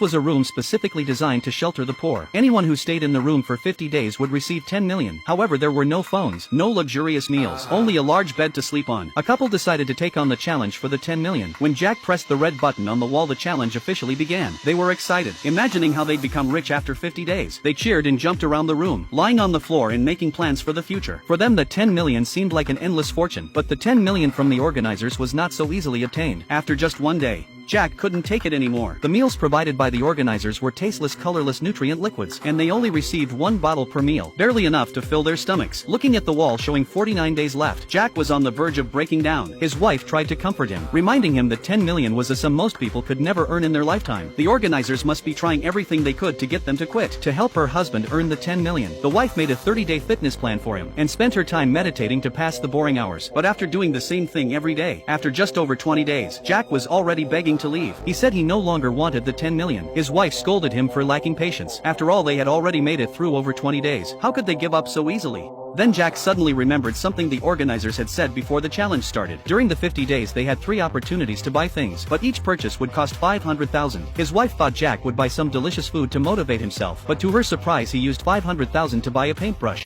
This was a room specifically designed to shelter the poor. Anyone who stayed in the room for 50 days would receive 10 million. However, there were no phones, no luxurious meals, only a large bed to sleep on. A couple decided to take on the challenge for the 10 million. When Jack pressed the red button on the wall, the challenge officially began. They were excited, imagining how they'd become rich after 50 days. They cheered and jumped around the room, lying on the floor and making plans for the future. For them, the 10 million seemed like an endless fortune, but the 10 million from the organizers was not so easily obtained. After just one day, Jack couldn't take it anymore. The meals provided by the organizers were tasteless, colorless nutrient liquids, and they only received one bottle per meal, barely enough to fill their stomachs. Looking at the wall showing 49 days left, Jack was on the verge of breaking down. His wife tried to comfort him, reminding him that 10 million was a sum most people could never earn in their lifetime. The organizers must be trying everything they could to get them to quit. To help her husband earn the 10 million, the wife made a 30-day fitness plan for him, and spent her time meditating to pass the boring hours. But after doing the same thing every day, after just over 20 days, Jack was already begging to leave. He said he no longer wanted the 10 million. His wife scolded him for lacking patience. After all, they had already made it through over 20 days. How could they give up so easily? Then Jack suddenly remembered something the organizers had said before the challenge started. During the 50 days they had 3 opportunities to buy things, but each purchase would cost 500,000. His wife thought Jack would buy some delicious food to motivate himself, but to her surprise he used 500,000 to buy a paintbrush.